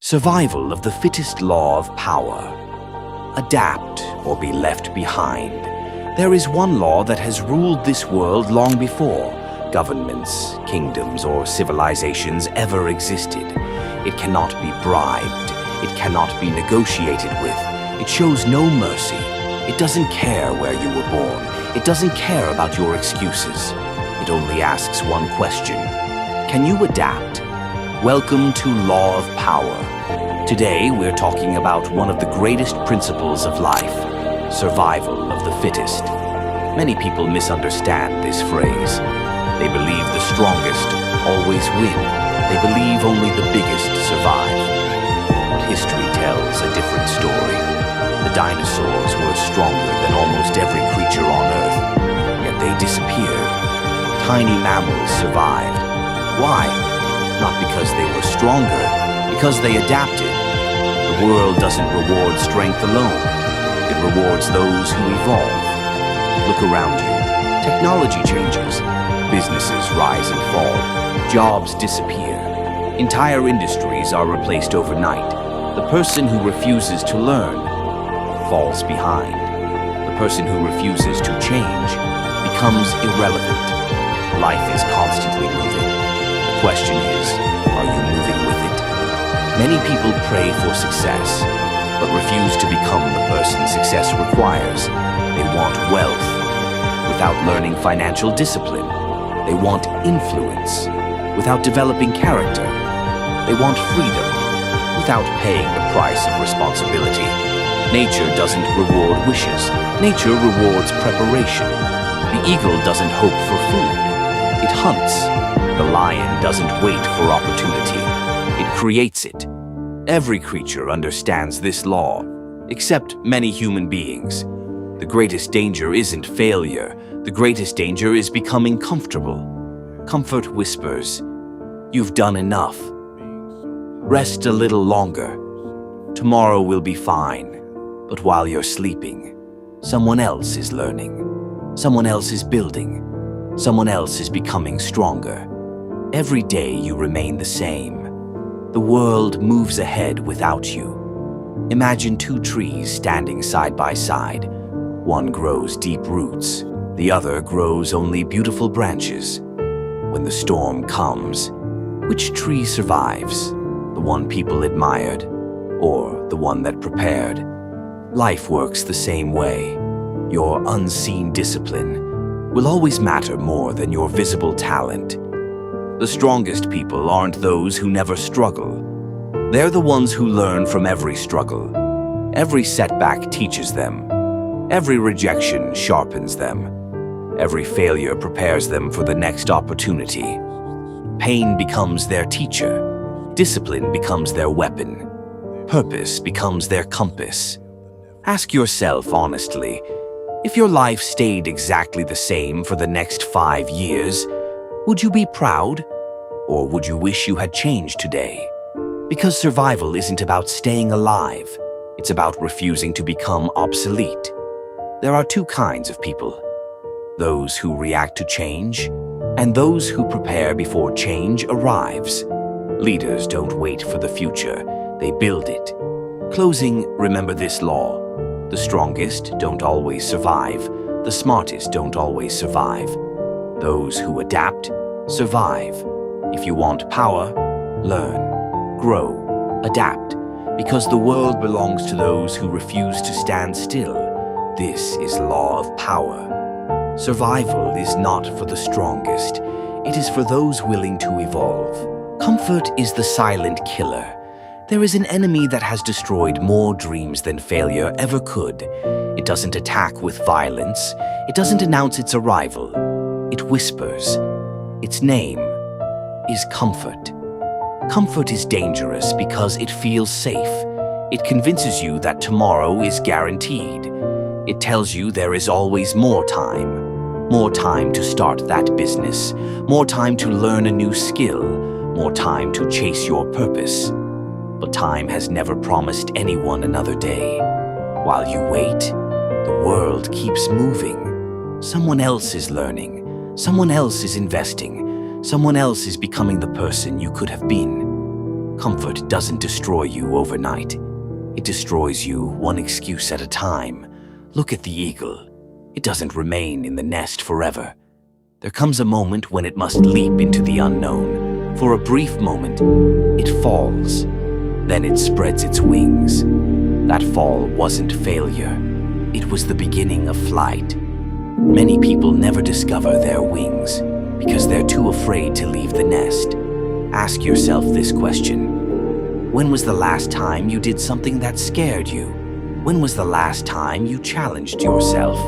Survival of the fittest law of power. Adapt or be left behind. There is one law that has ruled this world long before governments, kingdoms, or civilizations ever existed. It cannot be bribed. It cannot be negotiated with. It shows no mercy. It doesn't care where you were born. It doesn't care about your excuses. It only asks one question. Can you adapt? Welcome to Law of Power. Today we're talking about one of the greatest principles of life, survival of the fittest. Many people misunderstand this phrase. They believe the strongest always win. They believe only the biggest survive. But history tells a different story. The dinosaurs were stronger than almost every creature on Earth, yet they disappeared. Tiny mammals survived. Why? Not because they were stronger, because they adapted. The world doesn't reward strength alone. It rewards those who evolve. Look around you. Technology changes. Businesses rise and fall. Jobs disappear. Entire industries are replaced overnight. The person who refuses to learn falls behind. The person who refuses to change becomes irrelevant. Life is constantly moving. The question is, are you moving with it? Many people pray for success, but refuse to become the person success requires. They want wealth without learning financial discipline. They want influence without developing character. They want freedom without paying the price of responsibility. Nature doesn't reward wishes. Nature rewards preparation. The eagle doesn't hope for food. It hunts. The lion doesn't wait for opportunity. It creates it. Every creature understands this law, except many human beings. The greatest danger isn't failure. The greatest danger is becoming comfortable. Comfort whispers, "You've done enough. Rest a little longer. Tomorrow will be fine." But while you're sleeping, someone else is learning. Someone else is building. Someone else is becoming stronger. Every day you remain the same. The world moves ahead without you. Imagine two trees standing side by side. One grows deep roots. The other grows only beautiful branches. When the storm comes, which tree survives? The one people admired, or the one that prepared? Life works the same way. Your unseen discipline will always matter more than your visible talent. The strongest people aren't those who never struggle. They're the ones who learn from every struggle. Every setback teaches them. Every rejection sharpens them. Every failure prepares them for the next opportunity. Pain becomes their teacher. Discipline becomes their weapon. Purpose becomes their compass. Ask yourself honestly, if your life stayed exactly the same for the next 5 years, would you be proud? Or would you wish you had changed today? Because survival isn't about staying alive. It's about refusing to become obsolete. There are two kinds of people. Those who react to change, and those who prepare before change arrives. Leaders don't wait for the future, they build it. Closing, remember this law. The strongest don't always survive. The smartest don't always survive. Those who adapt, survive. If you want power, learn, grow, adapt. Because the world belongs to those who refuse to stand still. This is law of power. Survival is not for the strongest. It is for those willing to evolve. Comfort is the silent killer. There is an enemy that has destroyed more dreams than failure ever could. It doesn't attack with violence. It doesn't announce its arrival. It whispers. Its name is comfort. Comfort is dangerous because it feels safe. It convinces you that tomorrow is guaranteed. It tells you there is always more time. More time to start that business. More time to learn a new skill. More time to chase your purpose. But time has never promised anyone another day. While you wait, the world keeps moving. Someone else is learning. Someone else is investing. Someone else is becoming the person you could have been. Comfort doesn't destroy you overnight. It destroys you one excuse at a time. Look at the eagle. It doesn't remain in the nest forever. There comes a moment when it must leap into the unknown. For a brief moment, it falls. Then it spreads its wings. That fall wasn't failure. It was the beginning of flight. Many people never discover their wings because they're too afraid to leave the nest. Ask yourself this question. When was the last time you did something that scared you? When was the last time you challenged yourself?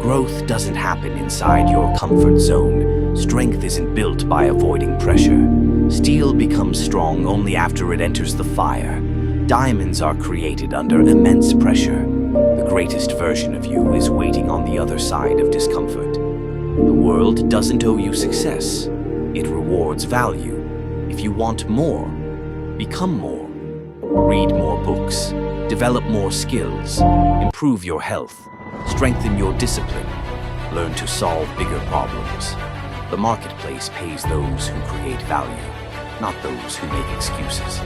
Growth doesn't happen inside your comfort zone. Strength isn't built by avoiding pressure. Steel becomes strong only after it enters the fire. Diamonds are created under immense pressure. The greatest version of you is waiting on the other side of discomfort. The world doesn't owe you success. It rewards value. If you want more, become more. Read more books. Develop more skills. Improve your health. Strengthen your discipline. Learn to solve bigger problems. The marketplace pays those who create value, not those who make excuses.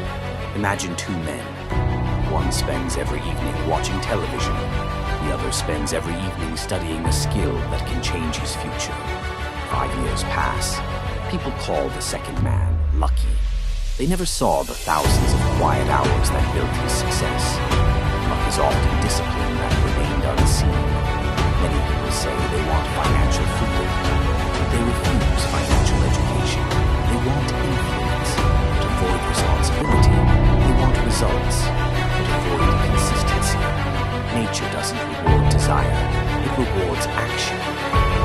Imagine two men. One spends every evening watching television. The other spends every evening studying a skill that can change his future. 5 years pass. People call the second man lucky. They never saw the thousands of quiet hours that built his success. Luck is often discipline that remained unseen. Many people say they want financial freedom, but they refuse financial education. They want influence, but avoid responsibility. They want results, but avoid consistency. Nature doesn't reward desire, it rewards action.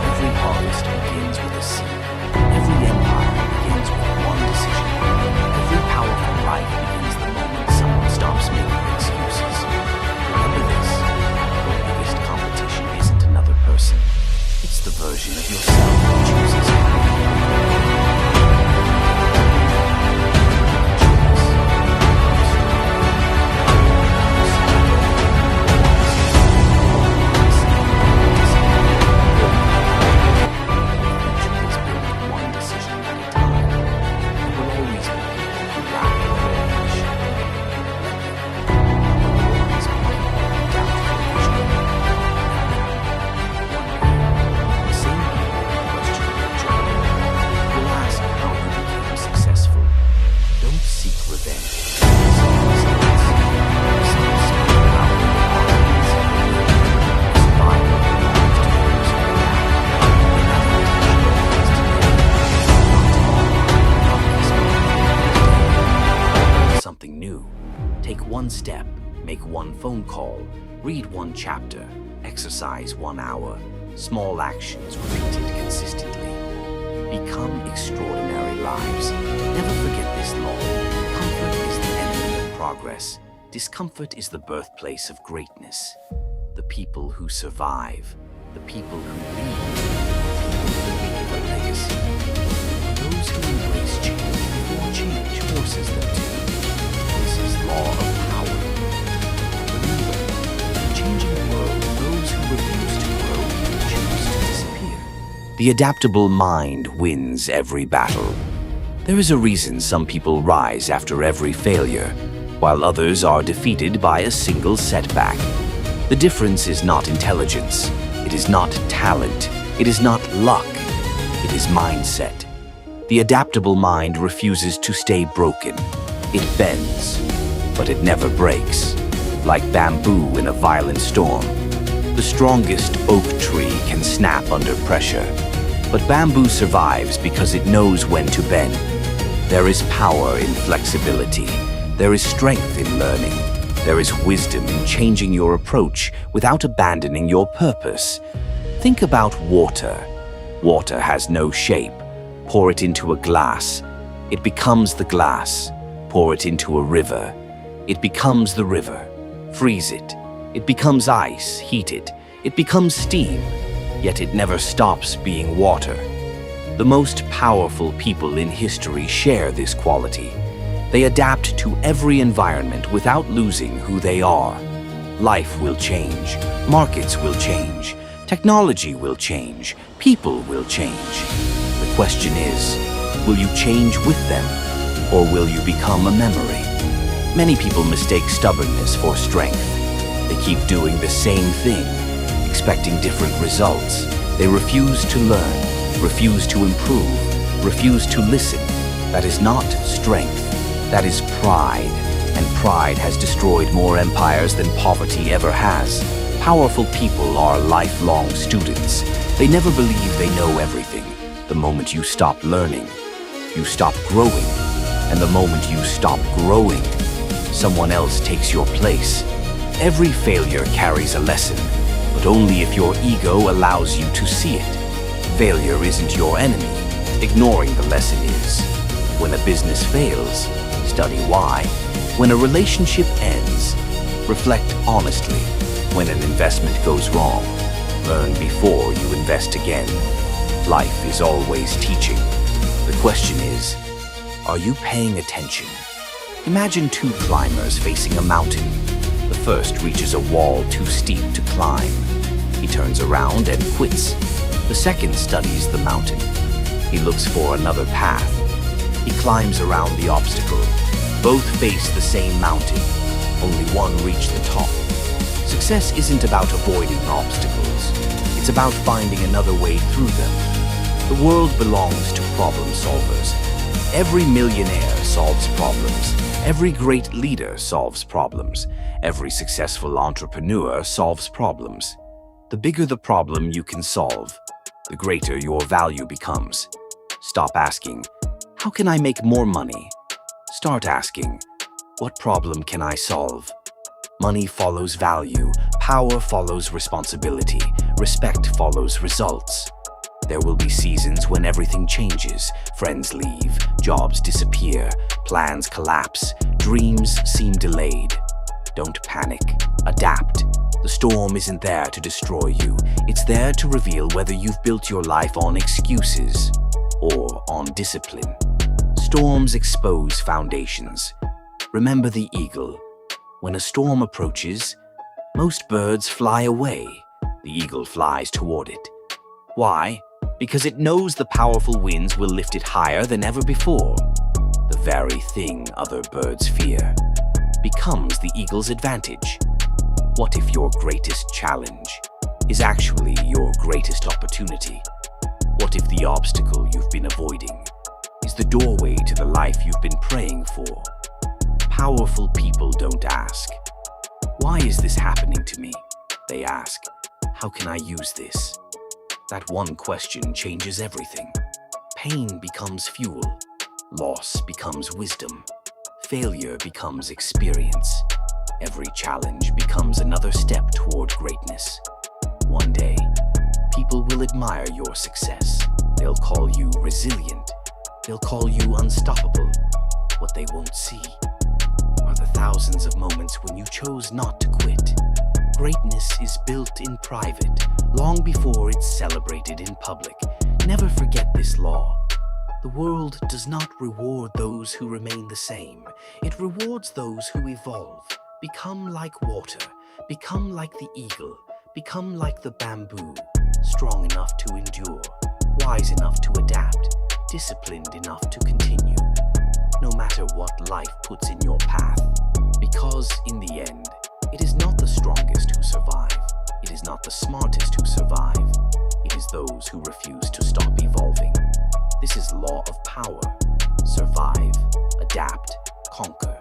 Every harvest begins with a seed. Every empire begins with one decision. Every powerful life begins the moment someone stops making excuses. Remember this, your biggest competition isn't another person. It's the version of yourself that chooses something new. Take one step, make one phone call, read one chapter, exercise 1 hour. Small actions repeated consistently. Become extraordinary lives. Never forget this law. Comfort is the enemy of progress. Discomfort is the birthplace of greatness. The people who survive, the people who lead, the people who leave a legacy. Those who embrace change before change forces them to. This is law of power. Remember, in a changing world, those who refuse to grow choose to disappear. The adaptable mind wins every battle. There is a reason some people rise after every failure, while others are defeated by a single setback. The difference is not intelligence. It is not talent. It is not luck. It is mindset. The adaptable mind refuses to stay broken. It bends, but it never breaks. Like bamboo in a violent storm. The strongest oak tree can snap under pressure, but bamboo survives because it knows when to bend. There is power in flexibility. There is strength in learning. There is wisdom in changing your approach without abandoning your purpose. Think about water. Water has no shape. Pour it into a glass. It becomes the glass. Pour it into a river. It becomes the river. Freeze it. It becomes ice. Heat it. It becomes steam. Yet it never stops being water. The most powerful people in history share this quality. They adapt to every environment without losing who they are. Life will change. Markets will change. Technology will change. People will change. The question is, will you change with them? Or will you become a memory? Many people mistake stubbornness for strength. They keep doing the same thing, expecting different results. They refuse to learn, refuse to improve, refuse to listen. That is not strength. That is pride. And pride has destroyed more empires than poverty ever has. Powerful people are lifelong students. They never believe they know everything. The moment you stop learning, you stop growing. And the moment you stop growing, someone else takes your place. Every failure carries a lesson, but only if your ego allows you to see it. Failure isn't your enemy. Ignoring the lesson is. When a business fails, study why. When a relationship ends, reflect honestly. When an investment goes wrong, learn before you invest again. Life is always teaching. The question is, are you paying attention? Imagine two climbers facing a mountain. The first reaches a wall too steep to climb. He turns around and quits. The second studies the mountain. He looks for another path. He climbs around the obstacle. Both face the same mountain. Only one reached the top. Success isn't about avoiding obstacles. It's about finding another way through them. The world belongs to problem solvers. Every millionaire solves problems. Every great leader solves problems. Every successful entrepreneur solves problems. The bigger the problem you can solve, the greater your value becomes. Stop asking, how can I make more money? Start asking, what problem can I solve? Money follows value, power follows responsibility, respect follows results. There will be seasons when everything changes, friends leave, jobs disappear, plans collapse, dreams seem delayed. Don't panic, adapt. The storm isn't there to destroy you, it's there to reveal whether you've built your life on excuses or on discipline. Storms expose foundations. Remember the eagle. When a storm approaches, most birds fly away. The eagle flies toward it. Why? Because it knows the powerful winds will lift it higher than ever before. The very thing other birds fear becomes the eagle's advantage. What if your greatest challenge is actually your greatest opportunity? What if the obstacle you've been avoiding is the doorway to the life you've been praying for? Powerful people don't ask, why is this happening to me? They ask, how can I use this? That one question changes everything. Pain becomes fuel. Loss becomes wisdom. Failure becomes experience. Every challenge becomes another step toward greatness. One day, people will admire your success. They'll call you resilient. They'll call you unstoppable. What they won't see are the thousands of moments when you chose not to quit. Greatness is built in private, long before it's celebrated in public. Never forget this law. The world does not reward those who remain the same. It rewards those who evolve, become like water, become like the eagle, become like the bamboo, strong enough to endure, wise enough to adapt, disciplined enough to continue, no matter what life puts in your path. Because in the end, it is not the strongest who survive. It is not the smartest who survive. It is those who refuse to stop evolving. This is law of power. Survive, adapt, conquer.